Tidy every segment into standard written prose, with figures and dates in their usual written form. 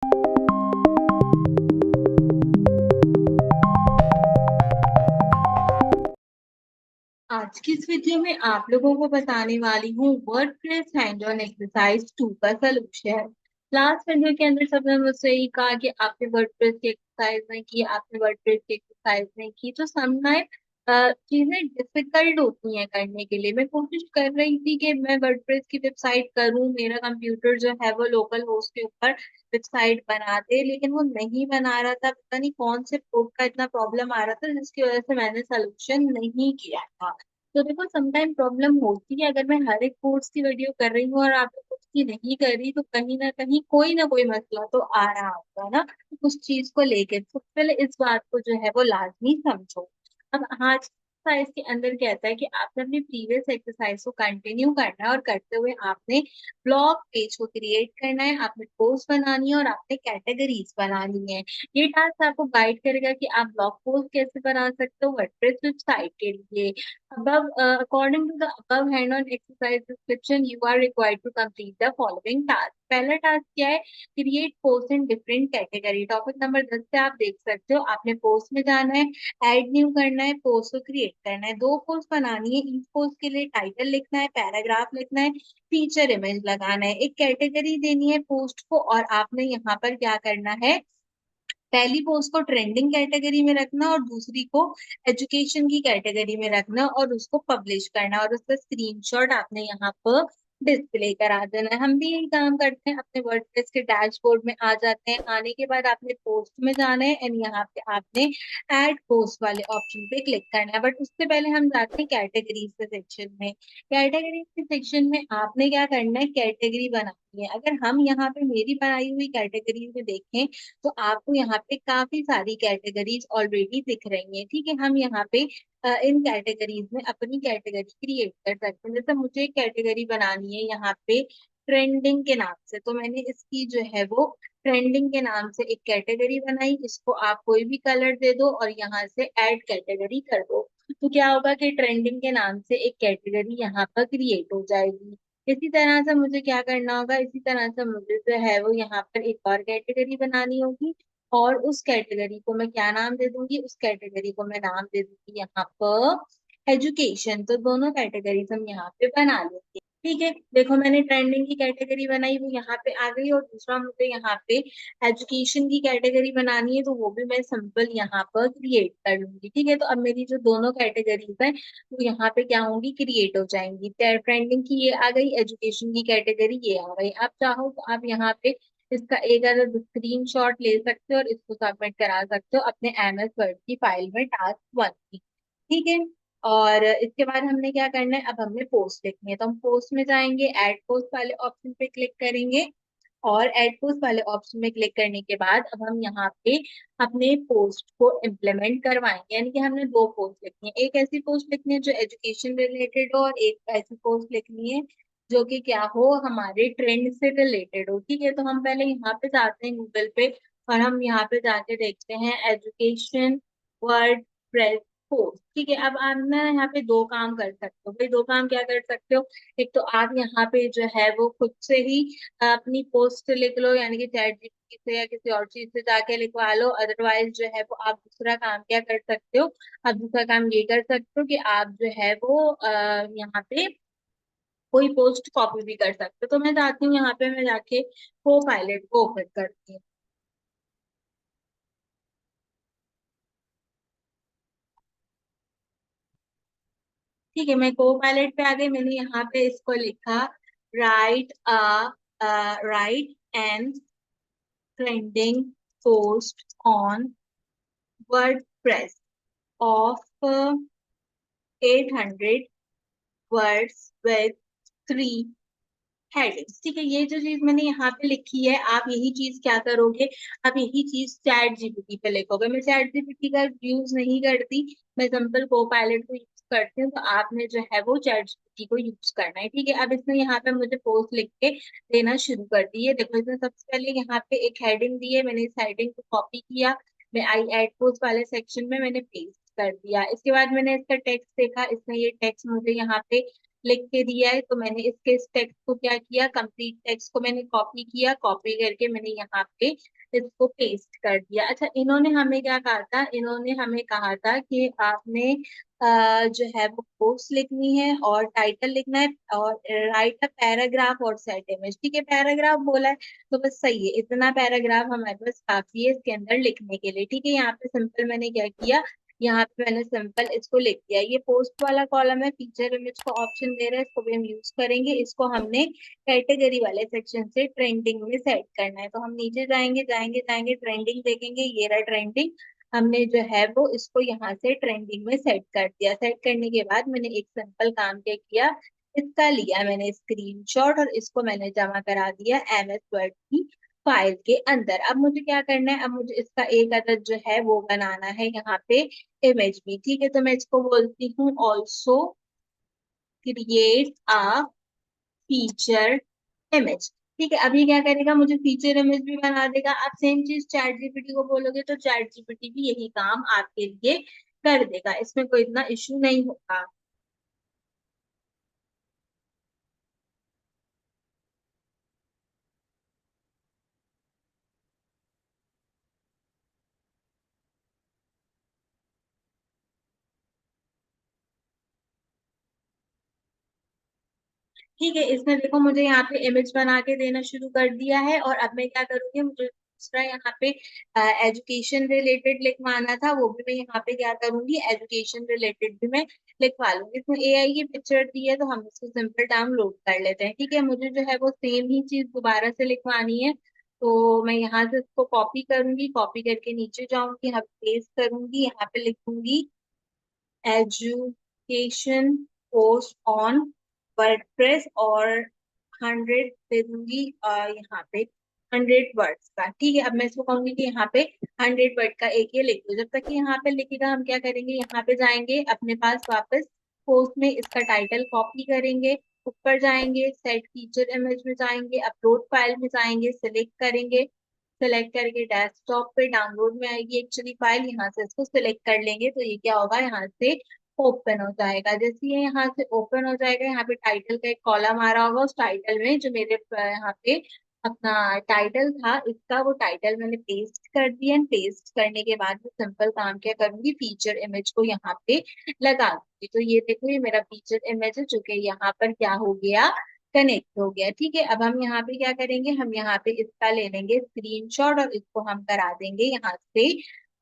आज की इस वीडियो में आप लोगों को बताने वाली हूँ वर्डप्रेस हैंड ऑन एक्सरसाइज 2 का सलूशन। लास्ट वीडियो के अंदर सबने मुझसे यही कहा कि आपने वर्डप्रेस की एक्सरसाइज नहीं की, आपने वर्डप्रेस की एक्सरसाइज नहीं की, तो समटाइम चीजें डिफिकल्ट होती हैं करने के लिए। मैं कोशिश कर रही थी कि मैं वर्डप्रेस की वेबसाइट करूँ, मेरा कंप्यूटर जो है वो लोकल होस्ट के ऊपर वेबसाइट बना दे, लेकिन वो नहीं बना रहा था। पता नहीं कौन से कोड का इतना प्रॉब्लम आ रहा था जिसकी वजह से मैंने सोल्यूशन नहीं किया था। तो देखो समटाइम प्रॉब्लम होती है। अगर मैं हर एक कोर्स की वीडियो कर रही हूँ और आप लोग उसकी नहीं कर रही, तो कहीं ना कोई मसला तो आ रहा होगा ना उस चीज को लेकर। तो पहले इस बात को जो है वो लाजमी समझो। अब आज एक्सरसाइज के अंदर कहता है कि आपने अपनी प्रीवियस एक्सरसाइज को कंटिन्यू करना है, और करते हुए आपने ब्लॉग पेज को क्रिएट करना है, आपने पोस्ट बनानी है और आपने कैटेगरीज बनानी है। ये टास्क आपको गाइड करेगा कि आप ब्लॉग पोस्ट कैसे बना सकते हो वर्डप्रेस वेबसाइट के लिए। Above, according to the above hand-on exercise description, you are required to complete the following task. पहला टास्क क्या है? Create post in different category. Topic number 10 से आप देख सकते हो। आपने पोस्ट में जाना है, ऐड न्यू करना है, पोस्ट को क्रिएट करना है। दो पोस्ट बनानी है। ईच पोस्ट के लिए टाइटल लिखना है, पैराग्राफ लिखना है, फीचर इमेज लगाना है, एक कैटेगरी देनी है पोस्ट को। और आपने यहाँ पर क्या करना है, पहली पोस्ट को ट्रेंडिंग कैटेगरी में रखना और दूसरी को एजुकेशन की कैटेगरी में रखना और उसको पब्लिश करना, और उसका स्क्रीनशॉट आपने यहाँ पर डिस्प्ले करा देना है। हम भी यही काम करते हैं। अपने वर्डप्रेस के डैशबोर्ड में आ जाते हैं। आने के बाद आपने पोस्ट में जाना है एंड यहाँ पे आपने ऐड पोस्ट वाले ऑप्शन पे क्लिक करना है। बट उससे पहले हम जाते हैं कैटेगरीज के सेक्शन में। कैटेगरीज के सेक्शन में आपने क्या करना है, कैटेगरी बनानी है। अगर हम यहाँ पे मेरी बनाई हुई कैटेगरी में देखें तो आपको यहाँ पे काफी सारी कैटेगरीज ऑलरेडी दिख रही हैं। ठीक है, हम यहाँ पे इन कैटेगरीज में अपनी कैटेगरी क्रिएट कर सकते हैं। जैसे मुझे एक कैटेगरी बनानी है यहाँ पे ट्रेंडिंग के नाम से, तो मैंने इसकी जो है वो ट्रेंडिंग के नाम से एक कैटेगरी बनाई। इसको आप कोई भी कलर दे दो और यहाँ से ऐड कैटेगरी कर दो, तो क्या होगा कि ट्रेंडिंग के नाम से एक कैटेगरी यहाँ पर क्रिएट हो जाएगी। इसी तरह से मुझे क्या करना होगा, इसी तरह से मुझे जो है वो यहाँ पर एक और कैटेगरी बनानी होगी। और उस कैटेगरी को मैं क्या नाम दे दूंगी, उस कैटेगरी को मैं नाम दे दूंगी यहाँ पर एजुकेशन। तो दोनों कैटेगरीज हम यहाँ पे बना लेंगे। ठीक है, देखो मैंने ट्रेंडिंग की कैटेगरी बनाई, वो यहाँ पे आ गई। और दूसरा मुझे यहाँ पे एजुकेशन की कैटेगरी बनानी है, तो वो भी मैं सिंपल यहाँ पर क्रिएट कर लूंगी। ठीक है, तो अब मेरी जो दोनों कैटेगरीज है वो यहाँ पे क्या होंगी, क्रिएट हो जाएंगी। ट्रेंडिंग की ये आ गई, एजुकेशन की कैटेगरी ये आ गई। आप चाहो तो आप यहाँ पे इसका एक अगर स्क्रीन शॉट ले सकते हो और इसको सबमिट करा सकते हो अपने MS वर्ड की फाइल में टास्क 1 की। ठीक है, और इसके बाद हमने क्या करना है, अब हमने पोस्ट लिखनी है। तो हम पोस्ट में जाएंगे, ऐड पोस्ट वाले ऑप्शन पे क्लिक करेंगे। और एड पोस्ट वाले ऑप्शन में क्लिक करने के बाद अब हम यहाँ पे अपने पोस्ट को इम्प्लीमेंट करवाएंगे। यानी कि हमने दो पोस्ट लिखनी है। एक ऐसी पोस्ट लिखनी है जो एजुकेशन रिलेटेड हो, और एक ऐसी पोस्ट लिखनी है जो कि क्या हो, हमारे ट्रेंड से रिलेटेड हो। ठीक है, तो हम पहले यहाँ पे जाते हैं गूगल पे, और हम यहाँ पे जाके देखते हैं एजुकेशन वर्ड प्रेस पोस्ट। ठीक है, अब आप ना यहाँ पे दो काम कर सकते हो। भाई दो काम क्या कर सकते हो, एक तो आप यहाँ पे जो है वो खुद से ही अपनी पोस्ट लिख लो, यानी कि चैट जीपीटी से या किसी और चीज से जाके लिखवा लो। अदरवाइज जो है वो आप दूसरा काम क्या कर सकते हो, आप दूसरा काम ये कर सकते हो कि आप जो है वो यहाँ पे कोई पोस्ट कॉपी भी कर सकते हो। तो मैं जाती हूँ यहाँ पे, मैं जाके को पायलट को ओपन करती हूँ। ठीक है, मैं को पायलट पे आ गई। मैंने यहाँ पे इसको लिखा, right right and trending post on WordPress of 800 words with 3 headings. ठीक है, ये जो चीज मैंने यहाँ पे लिखी है, आप यही चीज क्या करोगे, आप यही चीज चैट जीपीटी पे लिखोगे। मैं चैट जीपीटी का यूज नहीं करती, मैं सिंपल को पायलट को यूज करती हूँ। तो आपने जो है वो चैट जीपीटी को यूज करना है। ठीक है, अब इसने यहाँ पे मुझे पोस्ट लिख के देना शुरू कर दी है। देखो इसने सबसे पहले यहाँ पे एक हेडिंग दी है, मैंने इस हेडिंग को कॉपी किया, मैं आई एड पोस्ट वाले सेक्शन में मैंने पेस्ट कर दिया। इसके बाद मैंने इसका टेक्स्ट देखा, इसने ये टेक्स्ट मुझे यहाँ पे लिख के दिया है, तो मैंने इस टेक्स्ट को क्या किया, कंप्लीट टेक्स्ट को मैंने कॉपी किया, कॉपी करके मैंने यहाँ पे इसको पेस्ट कर दिया। अच्छा, इन्होंने हमें क्या कहा था, इन्होंने हमें कहा था कि आपने जो है वो पोस्ट लिखनी है और टाइटल लिखना है और राइट अ पैराग्राफ और सेट इमेज। ठीक है, पैराग्राफ बोला है तो बस सही है, इतना पैराग्राफ हमारे पास काफी है इसके अंदर लिखने के लिए। ठीक है, यहाँ पे सिंपल मैंने क्या किया, यहाँ पे मैंने सिंपल इसको लिख दिया। ये पोस्ट वाला कॉलम है, फीचर इमेज का ऑप्शन दे रहा है, इसको भी हम यूज करेंगे। इसको हमने कैटेगरी वाले सेक्शन से ट्रेंडिंग में सेट करना है, तो हम नीचे जाएंगे जाएंगे जाएंगे, ट्रेंडिंग देखेंगे, ये रहा ट्रेंडिंग। हमने जो है वो इसको यहाँ से ट्रेंडिंग में सेट कर दिया। सेट करने के बाद मैंने एक सिंपल काम क्या किया, इसका लिया मैंने स्क्रीनशॉट और इसको मैंने जमा करा दिया एमएस वर्ड की फाइल के अंदर। अब मुझे क्या करना है, अब मुझे इसका एक अदद जो है वो बनाना है यहाँ पे इमेज में। ठीक है, तो मैं इसको बोलती हूँ also create a feature image. ठीक है, अभी क्या करेगा, मुझे फीचर इमेज भी बना देगा। आप सेम चीज चैट जीपीटी को बोलोगे तो चैट जीपीटी भी यही काम आपके लिए कर देगा, इसमें कोई इतना इश्यू नहीं होगा। ठीक है, इसमें देखो मुझे यहाँ पे इमेज बना के देना शुरू कर दिया है, और अब मैं क्या करूंगी, मुझे दूसरा यहाँ पे एजुकेशन रिलेटेड लिखवाना था, वो भी मैं यहाँ पे क्या करूंगी, एजुकेशन रिलेटेड भी मैं लिखवा लूंगी। इसमें एआई की पिक्चर दी है तो हम इसको सिंपल डाउनलोड कर लेते हैं। ठीक है, मुझे जो है वो सेम ही चीज दोबारा से लिखवानी है, तो मैं यहाँ से इसको कॉपी करूंगी, कॉपी करके नीचे जाऊंगी, यहाँ पेस्ट करूंगी, यहाँ पे लिखूंगी एजुकेशन पोस्ट ऑन वर्डप्रेस और 100 दे दूंगी यहाँ पे 100 वर्ड्स का। ठीक है, अब मैं इसको कहूंगी कि यहाँ पे 100 वर्ड का एक ये लिख दो। जब तक कि यहाँ पे लिखेगा हम क्या करेंगे, यहाँ पे जाएंगे अपने पास वापस पोस्ट में, इसका टाइटल कॉपी करेंगे, ऊपर जाएंगे सेट फीचर इमेज में जाएंगे, अपलोड फाइल में जाएंगे, सिलेक्ट करेंगे, सेलेक्ट करके डेस्कटॉप पे डाउनलोड में आएगी एक्चुअली फाइल, यहाँ से इसको सिलेक्ट कर लेंगे तो ये क्या होगा, यहाँ से ओपन हो जाएगा। जैसे ये यहाँ से ओपन हो जाएगा, यहाँ पे टाइटल का एक कॉलम आ रहा होगा, उस टाइटल में जो मेरे यहाँ पे अपना टाइटल था, इसका वो टाइटल मैंने पेस्ट कर दिया। पेस्ट करने के बाद मैं सिंपल काम क्या करूंगी, फीचर इमेज को यहाँ पे लगा दूंगी। तो ये देखो, ये मेरा फीचर इमेज है जो कि यहाँ पर क्या हो गया, कनेक्ट हो गया। ठीक है, अब हम यहाँ पे क्या करेंगे, हम यहाँ पे इसका ले लेंगे स्क्रीनशॉट और इसको हम करा देंगे यहाँ से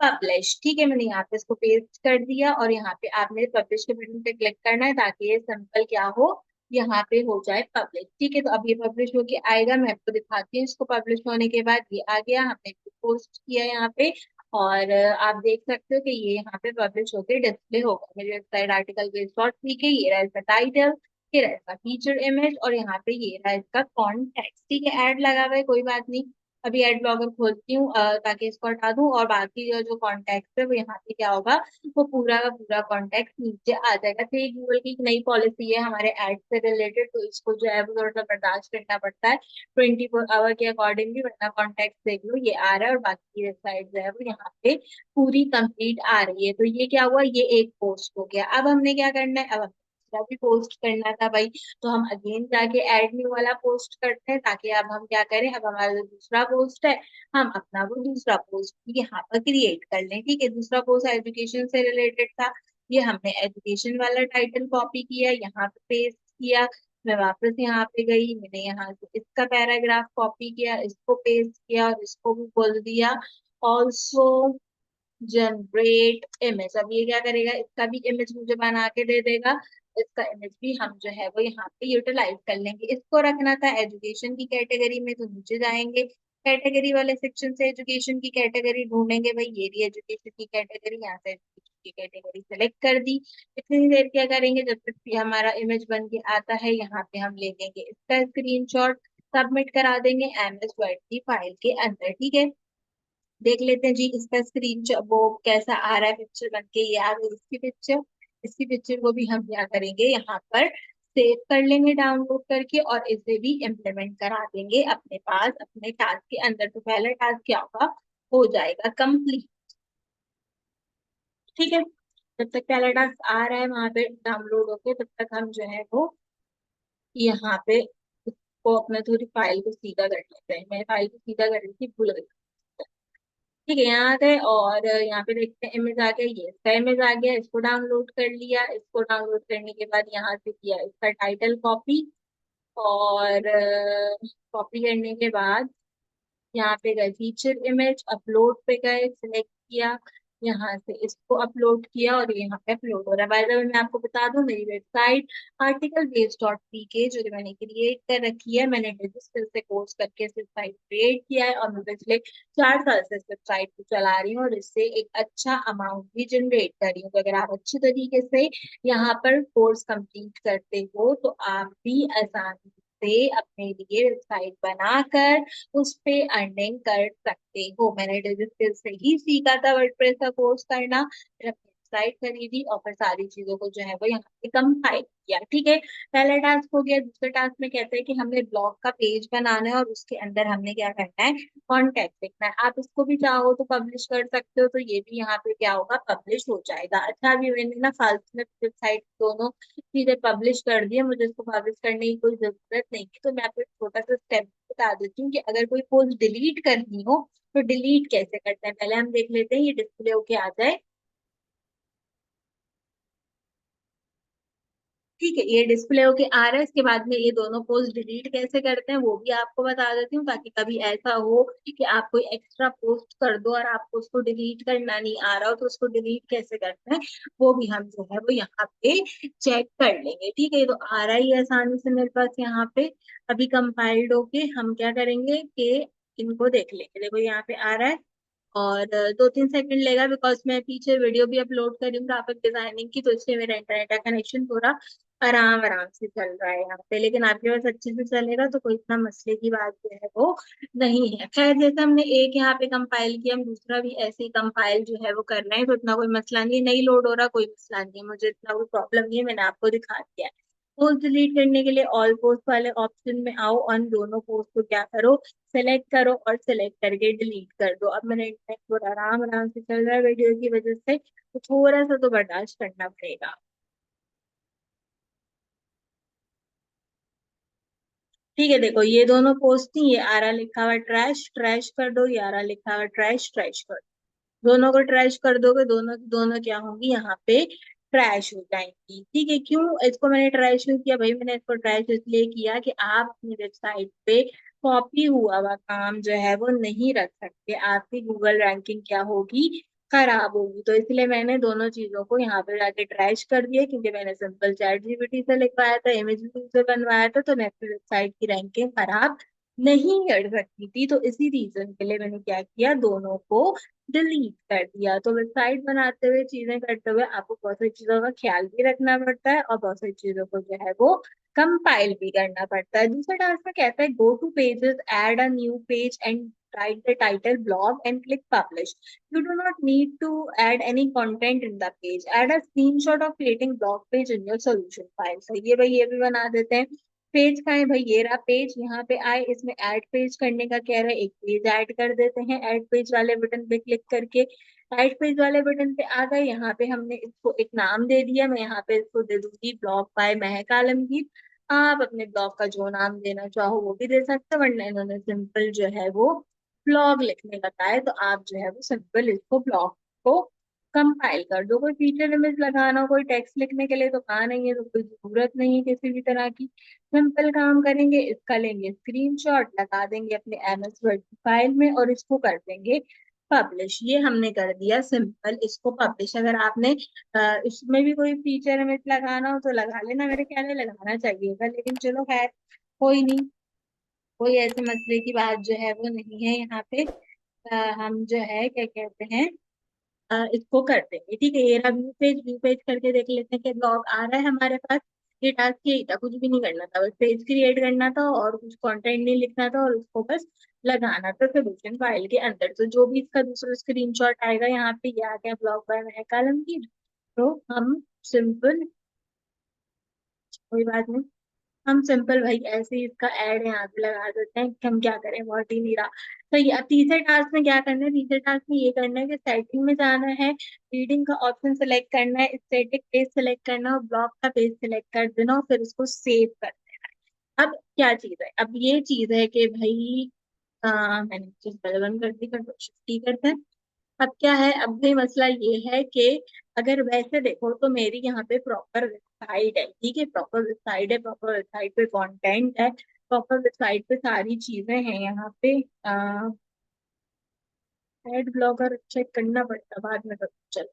पब्लिश। ठीक है, मैंने यहाँ पे इसको पेस्ट कर दिया और यहाँ पे आपने पब्लिश के बटन पे क्लिक करना है ताकि ये सिंपल क्या हो, यहाँ पे हो जाए पब्लिश। ठीक है, तो अब ये पब्लिश होके आएगा, मैं आपको दिखाती हूँ इसको। पब्लिश होने के बाद ये आ गया, हमने पोस्ट किया यहाँ पे, और आप देख सकते हो कि ये यहाँ पे पब्लिश होके डिस्प्ले होगा मेरी website article based dot PK. ये रहा इसका टाइटल, ये रहा इसका फीचर इमेज, और यहाँ पे ये रहा इसका कॉन्टेक्स्ट। ठीक है, ऐड लगा हुआ है, कोई बात नहीं। अभी एड ब्लॉगर खोलती हूँ ताकि इसको हटा दूं, और बाकी जो जो कॉन्टेक्ट है वो यहाँ पे क्या होगा, वो पूरा का पूरा कॉन्टेक्ट नीचे आ जाएगा। तो ये गूगल की एक नई पॉलिसी है हमारे एड से रिलेटेड, तो इसको जो है वो थोड़ा सा बर्दाश्त करना पड़ता है 24 आवर के अकॉर्डिंगली, वरना कॉन्टेक्ट देख लो ये आ रहा है और बाकी वेबसाइट जो है वो यहाँ पे पूरी कंप्लीट आ रही है। तो ये क्या हुआ, ये एक पोस्ट हो गया। अब हमने क्या करना है, अब हमें दूसरा भी पोस्ट करना था भाई, तो हम अगेन जाके एड न्यू वाला पोस्ट करते हैं ताकि अब हम क्या करें, अब हमारा जो दूसरा पोस्ट है हम अपना वो दूसरा पोस्ट यहाँ पर क्रिएट कर लें। ठीक है, दूसरा पोस्ट एजुकेशन से रिलेटेड था, ये हमने एजुकेशन वाला टाइटल कॉपी किया, यहाँ पे पेस्ट किया। मैं वापस यहाँ पे गई, मैंने यहाँ से इसका पैराग्राफ कॉपी किया, इसको पेस्ट किया और इसको भी बोल दिया ऑल्सो जनरेट इमेज। अब ये क्या करेगा, इसका भी इमेज मुझे बना के दे देगा, इसका इमेज भी हम जो है वो यहाँ पे यूटिलाइज कर लेंगे। इसको रखना था एजुकेशन की कैटेगरी में, तो नीचे जाएंगे कैटेगरी वाले सेक्शन से एजुकेशन की कैटेगरी ढूंढेंगे। भाई ये भी एजुकेशन की कैटेगरी, यहाँ से एजुकेशन की कैटेगरी सेलेक्ट कर दी। इतनी देर क्या करेंगे, जब तक कि हमारा इमेज बन के आता है, यहाँ पे हम ले लेंगे इसका स्क्रीनशॉट, सबमिट करा देंगे एमएस वर्ड की फाइल के अंदर। ठीक है, देख लेते हैं जी इसका स्क्रीन वो कैसा आ रहा है, पिक्चर बन के ये आ गई इसकी पिक्चर। इसकी पिक्चर को भी हम क्या करेंगे, यहाँ पर सेव कर लेंगे डाउनलोड करके, और इसे भी इम्प्लीमेंट करा देंगे अपने पास अपने टास्क के अंदर। तो पहला टास्क क्या होगा, हो जाएगा कंप्लीट। ठीक है, जब तक पहला टास्क आ रहा है वहां पे डाउनलोड होके, तब तक हम जो है वो यहाँ पे उसको अपना थोड़ी फाइल को सीधा कर लेते हैं। मैं फाइल को सीधा कर रही थी, भूल गई। ठीक है, यहाँ आ गए और यहाँ पे देखते हैं इमेज आ गया, ये इसका इमेज आ गया, इसको डाउनलोड कर लिया। इसको डाउनलोड करने के बाद यहाँ से किया इसका टाइटल कॉपी, और कॉपी करने के बाद यहाँ पे गए फीचर इमेज, अपलोड पे गए, सिलेक्ट किया, यहाँ से इसको अपलोड किया और यहाँ पे अपलोड हो रहा है। बाय द वे मैं आपको बता दूं, मेरी website article base dot P के जो कि मैंने क्रिएट कर रखी है, मैंने रजिस्टर से कोर्स करके इस वेबसाइट क्रिएट किया है और मैं पिछले 4 साल से इस वेबसाइट को चला रही हूँ और इससे एक अच्छा अमाउंट भी जनरेट कर रही हूँ। तो अगर आप अच्छी तरीके से यहाँ पर कोर्स कंप्लीट करते हो तो आप भी आसानी से अपने लिए वेबसाइट बनाकर उस पे अर्निंग कर सकते हो। मैंने डिजिटल से ही सीखा था वर्डप्रेस का कोर्स करना, फिर अपनी वेबसाइट खरीदी और फिर सारी चीजों को जो है वो यहाँ पे कंपाइल किया। ठीक है, पहला टास्क हो गया। दूसरे टास्क में कहते हैं कि हमें ब्लॉग का पेज बनाना है और उसके अंदर हमने क्या करना है, कॉन्टेक्ट लिखना है। आप इसको भी चाहो तो पब्लिश कर सकते हो, तो ये भी यहाँ पे क्या होगा, पब्लिश हो जाएगा। अच्छा, अभी मैंने ना फालतू में वेबसाइट दोनों चीजें पब्लिश कर दी है, मुझे इसको पब्लिश करने की कोई जरूरत नहीं है। तो मैं आपको एक छोटा सा स्टेप बता देती हूँ कि अगर कोई पोस्ट डिलीट करनी हो तो डिलीट कैसे करते हैं। पहले हम देख लेते हैं, ये डिस्प्ले होके आ जाए। ठीक है, ये डिस्प्ले होके आ रहा है। इसके बाद में ये दोनों पोस्ट डिलीट कैसे करते हैं वो भी आपको बता देती हूँ, ताकि कभी ऐसा हो कि आप कोई एक्स्ट्रा पोस्ट कर दो और आपको उसको डिलीट करना नहीं आ रहा हो, तो उसको डिलीट कैसे करते हैं वो भी हम जो है वो यहाँ पे चेक कर लेंगे। ठीक है, ये तो आ रहा ही है आसानी से मेरे पास यहाँ पे। अभी कंपाइल्ड होके हम क्या करेंगे कि इनको देख लेंगे। देखो यहाँ पे आ रहा है और 2-3 सेकंड लेगा, बिकॉज मैं पीछे वीडियो भी अपलोड कर रही हूँ ग्राफिक डिजाइनिंग की, तो इसलिए मेरा इंटरनेट का कनेक्शन थोड़ा आराम आराम से चल रहा है यहाँ पे। लेकिन आपके पास अच्छे से चलेगा तो कोई इतना मसले की बात जो है वो नहीं है। खैर, जैसे हमने एक यहाँ पे कंपाइल किया, हम दूसरा भी ऐसे ही कंपाइल जो है वो करना है, तो इतना कोई मसला नहीं है। नहीं लोड हो रहा, कोई मसला नहीं है, मुझे इतना कोई प्रॉब्लम नहीं है, मैंने आपको दिखा दिया है। पोस्ट डिलीट करने के लिए ऑल पोस्ट वाले ऑप्शन में आओ और उन दोनों पोस्ट को क्या करो, सेलेक्ट करो और सेलेक्ट करके डिलीट कर दो। अब मेरा इंटरनेट थोड़ा आराम आराम से चल रहा है वीडियो की वजह से, तो थोड़ा सा तो बर्दाश्त करना पड़ेगा। ठीक है, देखो ये दोनों पोस्ट थी, ये आरा लिखा हुआ ट्रैश, ट्रैश कर दो, ये आरा लिखा हुआ ट्रैश, ट्रैश कर दो। दोनों को ट्रैश कर दोगे, दोनों दोनों क्या होंगी, यहाँ पे ट्रैश हो जाएंगी। ठीक है, क्यों इसको मैंने ट्रैश क्यों किया भाई, मैंने इसको ट्रैश इसलिए किया कि आप अपनी वेबसाइट पे कॉपी हुआ हुआ काम जो है वो नहीं रख सकते, आपकी गूगल रैंकिंग क्या होगी, खराब होगी। तो इसलिए मैंने दोनों चीजों को यहाँ पे जाके ट्रैश कर दिया, क्योंकि मैंने सिंपल चैट जीपीटी से लिखवाया था, इमेज से बनवाया था, तो मैं अपनी वेबसाइट की रैंकिंग खराब नहीं कर सकती थी। तो इसी रीजन के लिए मैंने क्या किया, दोनों को डिलीट कर दिया। तो वेबसाइट बनाते हुए, चीजें करते हुए आपको बहुत सारी चीजों का ख्याल भी रखना पड़ता है और बहुत सारी चीजों को जो है वो कंपाइल भी करना पड़ता है। दूसरा टास्क में कहता है go two pages, add a new page and write the title blog and click publish. You do not need to add any content in the page. Add a screenshot of creating blog page in your solution file. सही है भाई, ये भी बना देते हैं। Page का है भाई, ये रहा पेज, यहाँ पे आए, इसमें ऐड पेज करने का कह रहा है, एक पेज ऐड कर देते हैं ऐड पेज वाले बटन पे क्लिक करके। ऐड पेज वाले बटन पे आ गए, यहाँ पे हमने इसको एक नाम दे दिया, मैं यहाँ पे इसको दे दूंगी ब्लॉग बाय महक आलमगीर। आप अपने ब्लॉग का जो नाम देना चाहो वो भी दे सकते हो, वरना इन्होंने सिंपल जो है वो ब्लॉग लिखने बताए, तो आप जो है वो सिंपल इसको ब्लॉग को कंपाइल कर दो। कोई फीचर इमेज लगाना हो, कोई टेक्स्ट लिखने के लिए तो कहा नहीं है, तो कोई जरूरत नहीं है किसी भी तरह की। सिंपल काम करेंगे, इसका लेंगे स्क्रीनशॉट, लगा देंगे अपने एमएस वर्ड फाइल में और इसको कर देंगे पब्लिश। ये हमने कर दिया सिंपल इसको पब्लिश। अगर आपने इसमें भी कोई फीचर इमेज लगाना हो तो लगा लेना, मेरे ख्याल में लगाना चाहिएगा, लेकिन चलो खैर कोई नहीं, कोई ऐसे मसले की बात जो है वो नहीं है यहाँ पे। हम जो है क्या कहते हैं, इसको कर देंगे। ठीक है, ये रहा व्यू पेज करके देख लेते हैं कि ब्लॉग आ रहा है हमारे पास। ये टास्क यही था, कुछ भी नहीं करना था, बस पेज क्रिएट करना था और कुछ कंटेंट नहीं लिखना था और उसको बस लगाना था सोल्यूशन फाइल के अंदर। तो जो भी इसका दूसरा स्क्रीनशॉट आएगा, यहाँ पे ये आ गया ब्लॉग बाय महक कलम की, तो हम सिंपल, कोई बात नहीं, हम सिंपल भाई ऐसे ही इसका ऐड यहाँ पे लगा देते हैं कि हम क्या करें, बहुत ही नहीं रहा। तो ये अब तीसरे टास्क में क्या करना है, तीसरे टास्क में ये करना है कि सेटिंग में जाना है, रीडिंग का ऑप्शन सेलेक्ट करना है, स्टैटिक पेज सेलेक्ट करना है और ब्लॉक का पेज सेलेक्ट कर देना और फिर उसको सेव कर देना है। अब क्या चीज है, अब ये चीज है कि भाई मैंने चीज पहले बंद कर दी, कंट्रोल शिफ्ट टी करते हैं। अब क्या है, अब भी मसला ये है कि अगर वैसे देखो तो मेरी यहाँ पे प्रॉपर वेबसाइट है, ठीक है, प्रॉपर वेबसाइट है, प्रॉपर वेबसाइट पे कंटेंट है, प्रॉपर वेबसाइट पे सारी चीजें हैं यहाँ पे। एड ब्लॉगर चेक करना पड़ता बाद में, कब चल,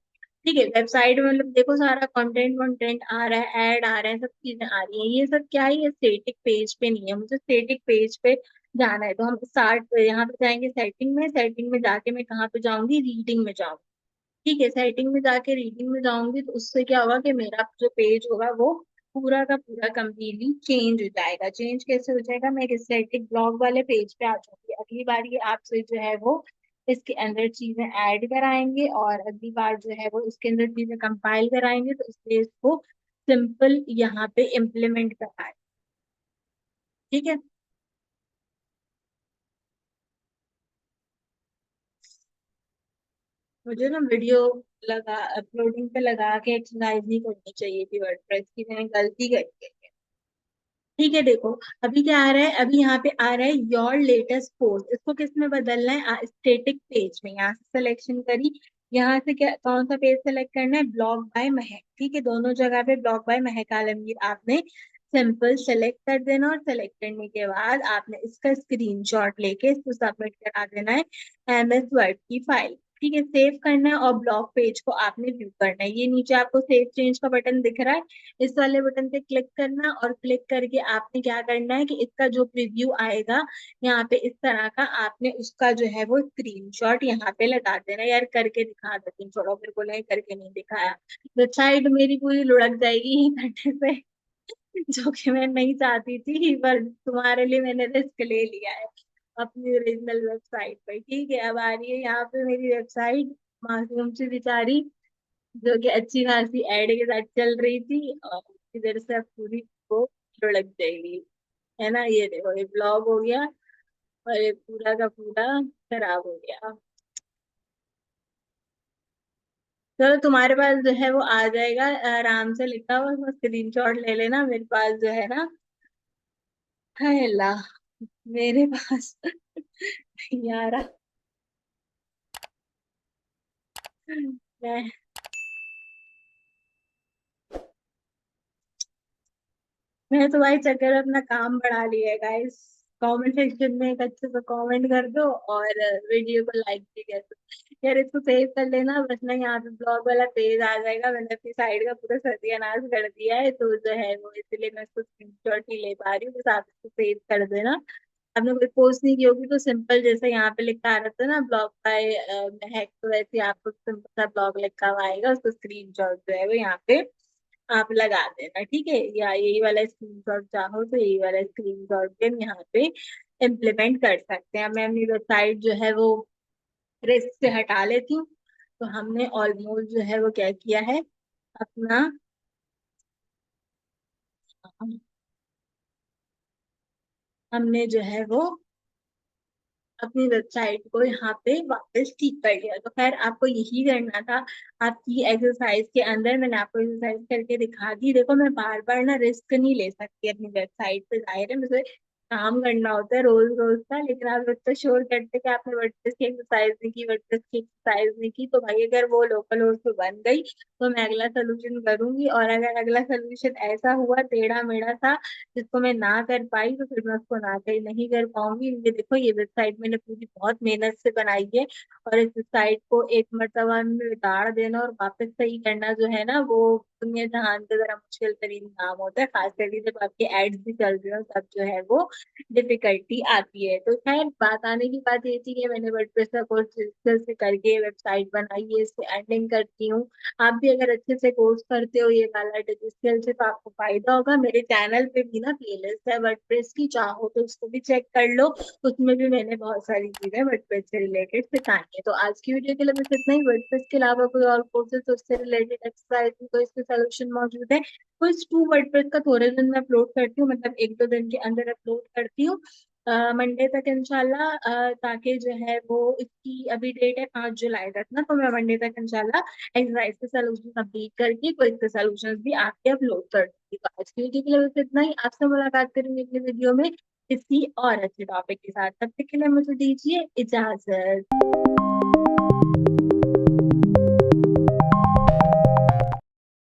ठीक है, वेबसाइट में मतलब देखो सारा कंटेंट कंटेंट आ रहा है, ऐड आ रहे हैं, सब चीजें आ रही हैं, ये सब क्या है, ये स्टेटिक पेज पे नहीं है, मुझे स्टेटिक पेज पे जाना है। तो हम स्टार्ट यहाँ पे जाएंगे, सेटिंग में, सेटिंग में जाके मैं कहाँ पे जाऊंगी, रीडिंग में जाऊंगी, ठीक है, सेटिंग में जाके रीडिंग में जाऊंगी, तो उससे क्या होगा कि मेरा जो पेज होगा वो पूरा का पूरा कम्प्लीटली चेंज हो जाएगा। चेंज कैसे हो जाएगा, मैं एक स्टैटिक ब्लॉग वाले पेज पे आ जाऊंगी, अगली बार ये आपसे जो है वो इसके अंदर चीजें ऐड कराएंगे, और अगली बार जो है वो इसके अंदर चीजें कंपाइल कराएंगे, तो इसलिए इसको सिंपल यहाँ पे इम्प्लीमेंट कराए, ठीक है। मुझे ना वीडियो लगा अपलोडिंग पे लगा के एक्सरसाइज नहीं करनी चाहिए थी वर्डप्रेस की, मैंने गलती करी है। ठीक है, देखो अभी क्या आ रहा है, अभी यहाँ पे आ रहा है योर लेटेस्ट पोस्ट, इसको किस में बदलना है, स्टेटिक पेज में, यहाँ से सिलेक्शन करी, यहाँ से क्या कौन सा पेज सेलेक्ट करना है, ब्लॉग बाय महक, ठीक है, दोनों जगह पे ब्लॉग बाय महक आलमगीर आपने सिंपल सेलेक्ट कर देना, और सेलेक्ट करने के बाद आपने इसका स्क्रीनशॉट लेके इसको सबमिट करा देना है MS वर्ड की फाइल, ठीक है, सेव करना है, और ब्लॉग पेज को आपने व्यू करना है, ये नीचे आपको सेव चेंज का बटन दिख रहा है, इस वाले बटन पे क्लिक करना, और क्लिक करके आपने क्या करना है कि इसका जो प्रीव्यू आएगा यहाँ पे इस तरह का, आपने उसका जो है वो स्क्रीनशॉट यहाँ पे लगा देना। यार करके दिखा देती हूँ, छोड़ो, मेरे को नहीं, करके नहीं दिखाया, वेबसाइट मेरी पूरी लुढ़क जाएगी ये करने से, जो कि मैं नहीं चाहती थी, पर तुम्हारे लिए मैंने रिस्क ले लिया है अपनी ओरिजिनल वेबसाइट पे, ठीक है। अब आ रही है यहाँ पे मेरी वेबसाइट, मासूम सी बेचारी, जो कि अच्छी खासी एड के साथ चल रही थी, और इधर से अब पूरी वो लुढ़क जाएगी, है ना, ये देखो ये ब्लॉग हो गया, और ये पूरा का पूरा खराब हो गया। चलो तुम्हारे पास जो है वो आ जाएगा आराम से लिखा हुआ, उसका स्क्रीनशॉट ले लेना, मेरे पास जो है ना, हाय अल्लाह, मेरे पास यार मैं मैं तो भाई चक्कर में अपना काम बढ़ा लिया है गाइस। कमेंट सेक्शन में एक अच्छे से कमेंट कर दो, और वीडियो को लाइक भी कर दो यार, इसको सेव कर लेना, बस ना यहाँ पे ब्लॉग वाला पेज आ जाएगा, मैंने अपनी साइड का पूरा सत्यानाश कर दिया है, तो जो है वो इसलिए मैं इसको स्क्रीनशॉट नहीं ले पा रही हूँ, बस आप इसको सेव कर देना। आपने कोई पोस्ट नहीं की होगी तो सिंपल जैसे यहाँ पे लिखा आ रहा था ना, ब्लॉग बाय महक, तो वैसे आपको सिंपल सा ब्लॉग लिखा हुआ आएगा, उसको स्क्रीनशॉट जो है वो यहाँ पे आप लगा देना, ठीक है, या यही वाला स्क्रीनशॉट चाहो तो यही वाला स्क्रीनशॉट भी हम यहाँ पे इम्प्लीमेंट कर सकते हैं। मैं अपनी वेबसाइट जो है वो रिस्क से हटा लेती हूँ। तो हमने ऑलमोस्ट जो है वो क्या किया है, अपना हमने जो है वो अपनी वेबसाइट को यहाँ पे वापस ठीक कर लिया। तो खैर आपको यही करना था, आपकी एक्सरसाइज के अंदर मैंने आपको एक्सरसाइज करके दिखा दी। देखो मैं बार बार ना रिस्क नहीं ले सकती अपनी वेबसाइट पे, जाहिर है मुझे काम करना होता है रोज रोज का, लेकिन आप इतना शोर करते कि आपने वर्डप्रेस की एक्सरसाइज नहीं की, वर्डप्रेस की एक्सरसाइज नहीं की, तो भाई अगर वो लोकल होस्ट पे बन गई तो मैं अगला सोल्यूशन करूंगी, और अगर अगला सोल्यूशन ऐसा हुआ टेढ़ा मेढ़ा था जिसको मैं ना कर पाई, तो फिर मैं उसको ना कर नहीं कर पाऊंगी। ये देखो ये वेबसाइट मैंने पूरी बहुत मेहनत से बनाई है, और इस वेबसाइट को एक मर्तबा में उतार देना और वापस सही करना जो है ना, वो दुनिया जहान का जरा मुश्किल तरीन काम होता है, खास करके जब आपके एड्स भी चल रहे हो, तब जो है वो डिफिकल्टी आती है। तो खैर बात आने की बात ये थी कि मैंने वर्डप्रेस का कोर्स से करके वेबसाइट बनाई है, इससे एंडिंग करती हूँ। आप भी अगर अच्छे से कोर्स करते हो ये वाला डिजिटल से, तो आपको फायदा होगा। मेरे चैनल पे भी ना प्लेलिस्ट है वर्डप्रेस की, चाहो तो उसको भी चेक कर लो, उसमें भी मैंने बहुत सारी चीजें वर्डप्रेस से रिलेटेड सिखाई है। तो आज की वीडियो के लिए बस इतना ही। वर्डप्रेस के अलावा कोई और कोर्सेज तो उससे रिलेटेड एक्सरसाइज तो इसके सोल्यूशन मौजूद है। क्विज 2 वर्डप्रेस का थोड़े दिन में अपलोड करती हूँ, मतलब 1-2 दिन के अंदर अपलोड करती हूँ। मंडे तक इंशाल्लाह, ताकि जो है वो, इसकी अभी डेट है 5 जुलाई तक ना, तो मैं मंडे तक इंशाल्लाह एक्सरसाइज के सोल्यूशन कंप्लीट करके क्विज के सोल्यूशन भी आपके अपलोड कर दूंगी। तो आज की वीडियो के लिए बस इतना ही। आपसे मुलाकात करेंगे अगली वीडियो में किसी और अच्छे टॉपिक के साथ। तब तक के लिए मुझे दीजिए इजाजत।